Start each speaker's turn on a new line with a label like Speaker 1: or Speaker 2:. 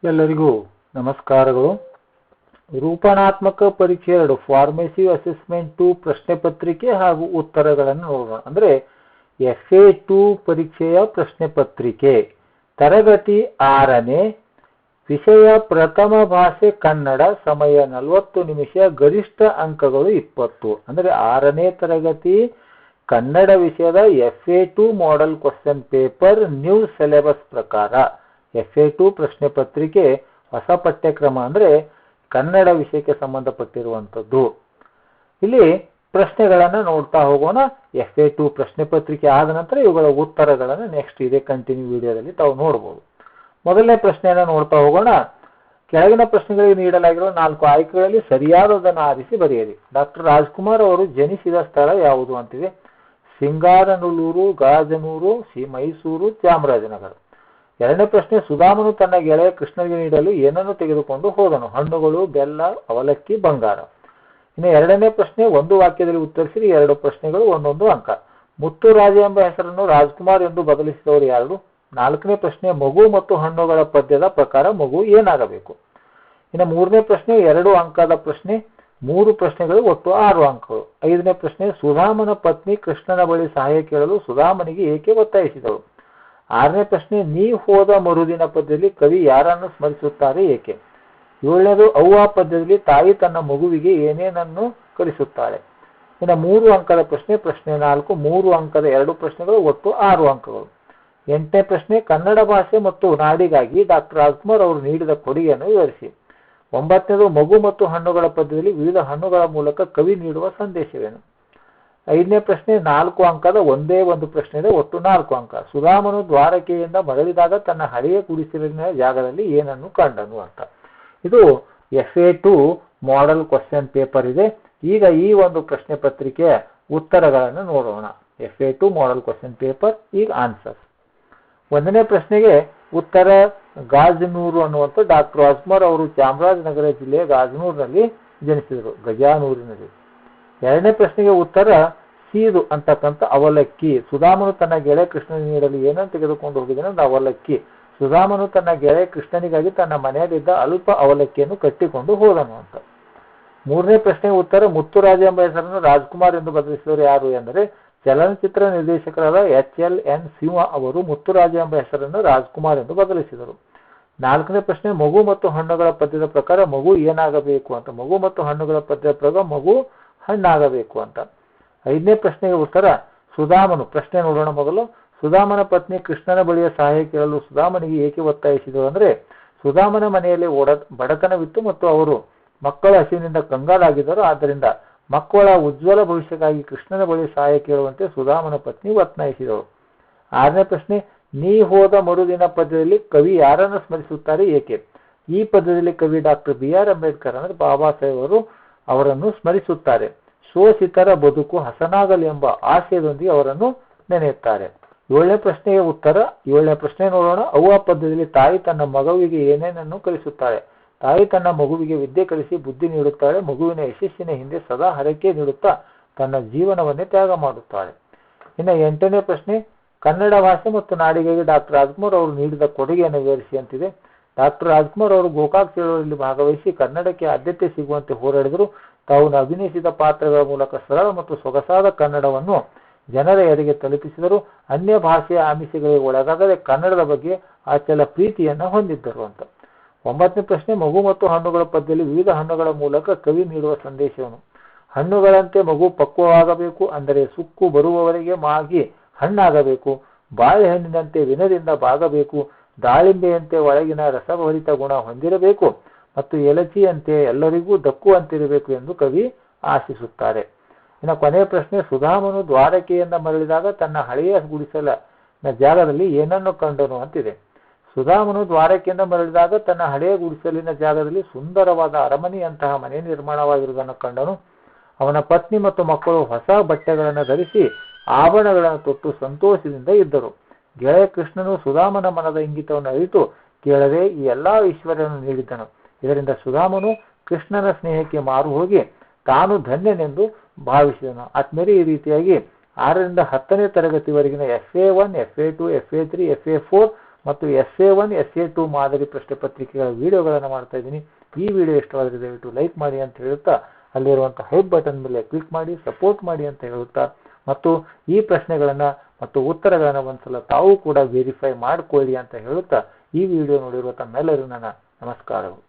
Speaker 1: ಎಲ್ಲರಿಗೂ ನಮಸ್ಕಾರಗಳು. ರೂಪನಾತ್ಮಕ ಪರೀಕ್ಷೆ 2 ಫಾರ್ಮೇಟಿವ್ ಅಸೆಸ್ಮೆಂಟ್ 2 ಪ್ರಶ್ನೆ ಪತ್ರಿಕೆ ಹಾಗೂ ಉತ್ತರಗಳನ್ನು ನೋಡೋಣ. ಅಂದರೆ FA2 ಪರೀಕ್ಷೆಯ ಪ್ರಶ್ನೆ ಪತ್ರಿಕೆ, ತರಗತಿ 6ನೇ, ವಿಷಯ ಪ್ರಥಮ ಭಾಷೆ ಕನ್ನಡ, ಸಮಯ 40 ನಿಮಿಷ, ಗರಿಷ್ಠ ಅಂಕಗಳು 20. ಅಂದರೆ 6ನೇ ತರಗತಿ ಕನ್ನಡ ವಿಷಯದ FA2 model question paper new syllabus ಪ್ರಕಾರ FA2 ಪ್ರಶ್ನೆ ಪತ್ರಿಕೆ ಹೊಸ ಪಠ್ಯಕ್ರಮ, ಅಂದರೆ ಕನ್ನಡ ವಿಷಯಕ್ಕೆ ಸಂಬಂಧಪಟ್ಟಿರುವಂಥದ್ದು. ಇಲ್ಲಿ ಪ್ರಶ್ನೆಗಳನ್ನು ನೋಡ್ತಾ ಹೋಗೋಣ. FA2 ಪ್ರಶ್ನೆ ಪತ್ರಿಕೆ ಆದ ನಂತರ ಇವುಗಳ ಉತ್ತರಗಳನ್ನು ನೆಕ್ಸ್ಟ್ ಇದೇ ಕಂಟಿನ್ಯೂ ವಿಡಿಯೋದಲ್ಲಿ ತಾವು ನೋಡ್ಬೋದು. ಮೊದಲನೇ ಪ್ರಶ್ನೆಯನ್ನು ನೋಡ್ತಾ ಹೋಗೋಣ. ಕೆಳಗಿನ ಪ್ರಶ್ನೆಗಳಿಗೆ ನೀಡಲಾಗಿರುವ 4 ಆಯ್ಕೆಗಳಲ್ಲಿ ಸರಿಯಾದದನ್ನು ಆರಿಸಿ ಬರೆಯಿರಿ. ಡಾಕ್ಟರ್ ರಾಜ್ಕುಮಾರ್ ಅವರು ಜನಿಸಿದ ಸ್ಥಳ ಯಾವುದು ಅಂತಿದೆ. ಸಿಂಗಾರನಲ್ಲೂರು, ಗಾಜನೂರು, ಮೈಸೂರು, ಚಾಮರಾಜನಗರ. ಎರಡನೇ ಪ್ರಶ್ನೆ, ಸುಧಾಮನು ತನ್ನ ಗೆಳೆಯ ಕೃಷ್ಣನಿಗೆ ನೀಡಲು ಏನನ್ನು ತೆಗೆದುಕೊಂಡು ಹೋದನು. ಹಣ್ಣುಗಳು, ಬೆಲ್ಲ, ಅವಲಕ್ಕಿ, ಬಂಗಾರ. ಇನ್ನು ಎರಡನೇ ಪ್ರಶ್ನೆ, ಒಂದು ವಾಕ್ಯದಲ್ಲಿ ಉತ್ತರಿಸಿರಿ. 2 ಪ್ರಶ್ನೆಗಳು, 1 ಅಂಕ. ಮುತ್ತುರಾಜ ಎಂಬ ಹೆಸರನ್ನು ರಾಜ್ಕುಮಾರ್ ಎಂದು ಬದಲಿಸಿದವರು ಯಾರು. 4ನೇ ಪ್ರಶ್ನೆ, ಮಗು ಮತ್ತು ಹಣ್ಣುಗಳ ಪದ್ಯದ ಪ್ರಕಾರ ಮಗು ಏನಾಗಬೇಕು. ಇನ್ನು 3ನೇ ಪ್ರಶ್ನೆ 2 ಅಂಕದ ಪ್ರಶ್ನೆ, 3 ಪ್ರಶ್ನೆಗಳು, ಒಟ್ಟು 6 ಅಂಕಗಳು. 5ನೇ ಪ್ರಶ್ನೆ, ಸುಧಾಮನ ಪತ್ನಿ ಕೃಷ್ಣನ ಬಳಿ ಸಹಾಯ ಕೇಳಲು ಸುಧಾಮನಿಗೆ ಏಕೆ ಒತ್ತಾಯಿಸಿದಳು. 6ನೇ ಪ್ರಶ್ನೆ, ನೀ ಹೋದ ಮರುದಿನ ಪದ್ಯದಲ್ಲಿ ಕವಿ ಯಾರನ್ನು ಸ್ಮರಿಸುತ್ತಾರೆ, ಏಕೆ. 7ನೇದು, ಅವ್ವ ಪದ್ಯದಲ್ಲಿ ತಾಯಿ ತನ್ನ ಮಗುವಿಗೆ ಏನೇನನ್ನು ಕಲಿಸುತ್ತಾಳೆ. ಇನ್ನು 3 ಅಂಕದ ಪ್ರಶ್ನೆ, ಪ್ರಶ್ನೆ 4, 3 ಅಂಕದ 2 ಪ್ರಶ್ನೆಗಳು, ಒಟ್ಟು 6 ಅಂಕಗಳು. 8ನೇ ಪ್ರಶ್ನೆ, ಕನ್ನಡ ಭಾಷೆ ಮತ್ತು ನಾಡಿಗಾಗಿ ಡಾಕ್ಟರ್ ರಾಜ್ಕುಮಾರ್ ಅವರು ನೀಡಿದ ಕೊಡುಗೆಯನ್ನು ವಿವರಿಸಿ. 9ನೇದು, ಮಗು ಮತ್ತು ಹಣ್ಣುಗಳ ಪದ್ಯದಲ್ಲಿ ವಿವಿಧ ಹಣ್ಣುಗಳ ಮೂಲಕ ಕವಿ ನೀಡುವ ಸಂದೇಶವೇನು. 5ನೇ ಪ್ರಶ್ನೆ 4 ಅಂಕದ ಒಂದೇ ಒಂದು ಪ್ರಶ್ನೆ ಇದೆ, ಒಟ್ಟು 4 ಅಂಕ. ಸುಧಾಮನು ದ್ವಾರಕೆಯಿಂದ ಮರಳಿದಾಗ ತನ್ನ ಹಳೆಯ ಗುಡಿಸಲಿನ ಜಾಗದಲ್ಲಿ ಏನನ್ನು ಕಂಡನು ಅಂತ. ಇದು FA2 ಮಾಡೆಲ್ ಕ್ವಶನ್ ಪೇಪರ್ ಇದೆ. ಈಗ ಈ ಒಂದು ಪ್ರಶ್ನೆ ಪತ್ರಿಕೆಯ ಉತ್ತರಗಳನ್ನು ನೋಡೋಣ. FA2 ಮಾಡೆಲ್ ಕ್ವಶನ್ ಪೇಪರ್, ಈಗ ಆನ್ಸರ್. 1ನೇ ಪ್ರಶ್ನೆಗೆ ಉತ್ತರ ಗಾಜನೂರು ಅನ್ನುವಂಥ ಡಾಕ್ಟರ್ ರಾಜ್ಕುಮಾರ್ ಅವರು ಚಾಮರಾಜನಗರ ಜಿಲ್ಲೆಯ ಗಾಜನೂರಿನಲ್ಲಿ ಜನಿಸಿದರು, ಗಜಾನೂರಿನಲ್ಲಿ. 2ನೇ ಪ್ರಶ್ನೆಗೆ ಉತ್ತರ ಸೀದು ಅಂತಕ್ಕಂಥ ಅವಲಕ್ಕಿ. ಸುಧಾಮನು ತನ್ನ ಗೆಳೆಯ ಕೃಷ್ಣನಿಗೆ ನೀಡಲು ಏನನ್ನು ತೆಗೆದುಕೊಂಡು ಹೋಗಿದ್ದಾನೆ, ಅವಲಕ್ಕಿ. ಸುಧಾಮನು ತನ್ನ ಗೆಳೆಯ ಕೃಷ್ಣನಿಗಾಗಿ ತನ್ನ ಮನೆಯಲ್ಲಿದ್ದ ಅಲ್ಪ ಅವಲಕ್ಕಿಯನ್ನು ಕಟ್ಟಿಕೊಂಡು ಹೋದನು ಅಂತ. 3ನೇ ಪ್ರಶ್ನೆಗೆ ಉತ್ತರ ಮುತ್ತುರಾಜ ಎಂಬ ಹೆಸರನ್ನು ರಾಜ್ಕುಮಾರ್ ಎಂದು ಬದಲಿಸಿದವರು ಯಾರು ಎಂದರೆ ಚಲನಚಿತ್ರ ನಿರ್ದೇಶಕರಾದ HLN ಸಿಂಹ ಅವರು ಮುತ್ತುರಾಜ ಎಂಬ ಹೆಸರನ್ನು ರಾಜ್ಕುಮಾರ್ ಎಂದು ಬದಲಿಸಿದರು. 4ನೇ ಪ್ರಶ್ನೆ, ಮಗು ಮತ್ತು ಹಣ್ಣುಗಳ ಪದ್ಯದ ಪ್ರಕಾರ ಮಗು ಏನಾಗಬೇಕು ಅಂತ. ಮಗು ಮತ್ತು ಹಣ್ಣುಗಳ ಪದ್ಯದ ಪ್ರಕಾರ ಮಗು ಹಣ್ಣಾಗಬೇಕು ಅಂತ. 5ನೇ ಪ್ರಶ್ನೆಗೆ ಉತ್ತರ ಸುಧಾಮನು. ಪ್ರಶ್ನೆ ನೋಡೋಣ ಮೊದಲು. ಸುಧಾಮನ ಪತ್ನಿ ಕೃಷ್ಣನ ಬಳಿಯ ಸಹಾಯ ಕೇಳಲು ಸುಧಾಮನಿಗೆ ಏಕೆ ಒತ್ತಾಯಿಸಿದರು ಅಂದರೆ ಸುಧಾಮನ ಮನೆಯಲ್ಲಿ ಬಡತನವಿತ್ತು ಮತ್ತು ಅವರು ಮಕ್ಕಳ ಹಸಿವಿನಿಂದ ಕಂಗಾಲಾಗಿದ್ದರು. ಆದ್ದರಿಂದ ಮಕ್ಕಳ ಉಜ್ವಲ ಭವಿಷ್ಯಕ್ಕಾಗಿ ಕೃಷ್ಣನ ಬಳಿ ಸಹಾಯ ಕೇಳುವಂತೆ ಸುಧಾಮನ ಪತ್ನಿ ಒತ್ತಾಯಿಸಿದಳು. 6ನೇ ಪ್ರಶ್ನೆ, ನೀ ಹೋದ ಮರುದಿನ ಪದ್ಯದಲ್ಲಿ ಕವಿ ಯಾರನ್ನು ಸ್ಮರಿಸುತ್ತಾರೆ, ಏಕೆ. ಈ ಪದ್ಯದಲ್ಲಿ ಕವಿ ಡಾಕ್ಟರ್ BR ಅಂಬೇಡ್ಕರ್ ಅಂದರೆ ಬಾಬಾ ಸಾಹೇಬ್ ಅವರು ಅವರನ್ನು ಸ್ಮರಿಸುತ್ತಾರೆ. ಶೋಷಿತರ ಬದುಕು ಹಸನಾಗಲಿ ಎಂಬ ಆಶಯದೊಂದಿಗೆ ಅವರನ್ನು ನೆನೆಯುತ್ತಾರೆ. 7ನೇ ಪ್ರಶ್ನೆಗೆ ಉತ್ತರ. 7ನೇ ಪ್ರಶ್ನೆ ನೋಡೋಣ. ಅವ್ವ ಪದ್ಯದಲ್ಲಿ ತಾಯಿ ತನ್ನ ಮಗುವಿಗೆ ಏನೇನನ್ನು ಕಲಿಸುತ್ತಾಳೆ. ತಾಯಿ ತನ್ನ ಮಗುವಿಗೆ ವಿದ್ಯೆ ಕಲಿಸಿ ಬುದ್ಧಿ ನೀಡುತ್ತಾಳೆ. ಮಗುವಿನ ಯಶಸ್ಸಿನ ಹಿಂದೆ ಸದಾ ಹರಕೆ ನೀಡುತ್ತಾ ತನ್ನ ಜೀವನವನ್ನೇ ತ್ಯಾಗ ಮಾಡುತ್ತಾಳೆ. ಇನ್ನು 8ನೇ ಪ್ರಶ್ನೆ, ಕನ್ನಡ ಭಾಷೆ ಮತ್ತು ನಾಡಿಗಾಗಿ ಡಾಕ್ಟರ್ ರಾಜ್ಕುಮಾರ್ ಅವರು ನೀಡಿದ ಕೊಡುಗೆಯನ್ನು ವಿವರಿಸಿ ಅಂತಿದೆ. ಡಾಕ್ಟರ್ ರಾಜ್ಕುಮಾರ್ ಅವರು ಗೋಕಾಕ್ ಚಳವಳಿಯಲ್ಲಿ ಭಾಗವಹಿಸಿ ಕನ್ನಡಕ್ಕೆ ಆದ್ಯತೆ ಸಿಗುವಂತೆ ಹೋರಾಡಿದರು. ತಾವು ಅಭಿನಯಿಸಿದ ಪಾತ್ರಗಳ ಮೂಲಕ ಸರಳ ಮತ್ತು ಸೊಗಸಾದ ಕನ್ನಡವನ್ನು ಜನರ ಎಡೆಗೆ ತಲುಪಿಸಿದರು. ಅನ್ಯ ಭಾಷೆಯ ಆಮಿಷಗಳಿಗೆ ಒಳಗಾಗದೆ ಕನ್ನಡದ ಬಗ್ಗೆ ಅಚಲ ಪ್ರೀತಿಯನ್ನು ಹೊಂದಿದ್ದರು ಅಂತ. 9ನೇ ಪ್ರಶ್ನೆ, ಮಗು ಮತ್ತು ಹಣ್ಣುಗಳ ಪದ್ಯದಲ್ಲಿ ವಿವಿಧ ಹಣ್ಣುಗಳ ಮೂಲಕ ಕವಿ ನೀಡುವ ಸಂದೇಶವನ್ನು. ಹಣ್ಣುಗಳಂತೆ ಮಗು ಪಕ್ವವಾಗಬೇಕು, ಅಂದರೆ ಸುಕ್ಕು ಬರುವವರೆಗೆ ಮಾಗಿ ಹಣ್ಣಾಗಬೇಕು. ಬಾಳೆಹಣ್ಣಿನಂತೆ ವಿನದಿಂದ ಬಾಗಬೇಕು. ದಾಳಿಂಬೆಯಂತೆ ಒಳಗಿನ ರಸಭರಿತ ಗುಣ ಹೊಂದಿರಬೇಕು ಮತ್ತು ಎಲಚಿಯಂತೆ ಎಲ್ಲರಿಗೂ ದಕ್ಕುವಂತಿರಬೇಕು ಎಂದು ಕವಿ ಆಶಿಸುತ್ತಾರೆ. ಇನ್ನು ಕೊನೆಯ ಪ್ರಶ್ನೆ, ಸುಧಾಮನು ದ್ವಾರಕೆಯಿಂದ ಮರಳಿದಾಗ ತನ್ನ ಹಳೆಯ ಗುಡಿಸಲಿನ ಜಾಗದಲ್ಲಿ ಏನನ್ನು ಕಂಡನು ಅಂತಿದೆ. ಸುಧಾಮನು ದ್ವಾರಕೆಯಿಂದ ಮರಳಿದಾಗ ತನ್ನ ಹಳೆಯ ಗುಡಿಸಲಿನ ಜಾಗದಲ್ಲಿ ಸುಂದರವಾದ ಅರಮನೆಯಂತಹ ಮನೆ ನಿರ್ಮಾಣವಾಗಿರುವುದನ್ನು ಕಂಡನು. ಅವನ ಪತ್ನಿ ಮತ್ತು ಮಕ್ಕಳು ಹೊಸ ಬಟ್ಟೆಗಳನ್ನು ಧರಿಸಿ ಆಭರಣಗಳನ್ನು ತೊಟ್ಟು ಸಂತೋಷದಿಂದ ಇದ್ದರು. ಗೆಳೆಯ ಕೃಷ್ಣನು ಸುಧಾಮನ ಮನದ ಇಂಗಿತವನ್ನು ಅರಿತು ಕೇಳದೆ ಈ ಎಲ್ಲಾ ಐಶ್ವರ್ಯವನ್ನು ನೀಡಿದ್ದನು. ಇದರಿಂದ ಸುಧಾಮನು ಕೃಷ್ಣನ ಸ್ನೇಹಕ್ಕೆ ಮಾರು ಹೋಗಿ ತಾನು ಧನ್ಯನೆಂದು ಭಾವಿಸಿದನು. ಆದ್ಮೇಲೆ ಈ ರೀತಿಯಾಗಿ 6ರಿಂದ 10ನೇ ತರಗತಿವರೆಗಿನ FA1, FA2, FA3, FA4 ಮತ್ತು SA1 SA2 ಮಾದರಿ ಪ್ರಶ್ನೆ ಪತ್ರಿಕೆಗಳ ವಿಡಿಯೋಗಳನ್ನು ಮಾಡ್ತಾ ಇದ್ದೀನಿ. ಈ ವಿಡಿಯೋ ಇಷ್ಟವಾದರೆ ದಯವಿಟ್ಟು ಲೈಕ್ ಮಾಡಿ ಅಂತ ಹೇಳುತ್ತಾ ಅಲ್ಲಿರುವಂತಹ ಹೆಡ್ ಬಟನ್ ಮೇಲೆ ಕ್ಲಿಕ್ ಮಾಡಿ ಸಪೋರ್ಟ್ ಮಾಡಿ ಅಂತ ಹೇಳುತ್ತಾ ಮತ್ತು ಈ ಪ್ರಶ್ನೆಗಳನ್ನು ಮತ್ತು ಉತ್ತರಗಳನ್ನು ಒಂದ್ಸಲ ತಾವು ಕೂಡ ವೆರಿಫೈ ಮಾಡಿಕೊಳ್ಳಿ ಅಂತ ಹೇಳುತ್ತಾ ಈ ವಿಡಿಯೋ ನೋಡಿರುವ ತಮ್ಮೆಲ್ಲರಿಗೂ ನನ್ನ ನಮಸ್ಕಾರಗಳು.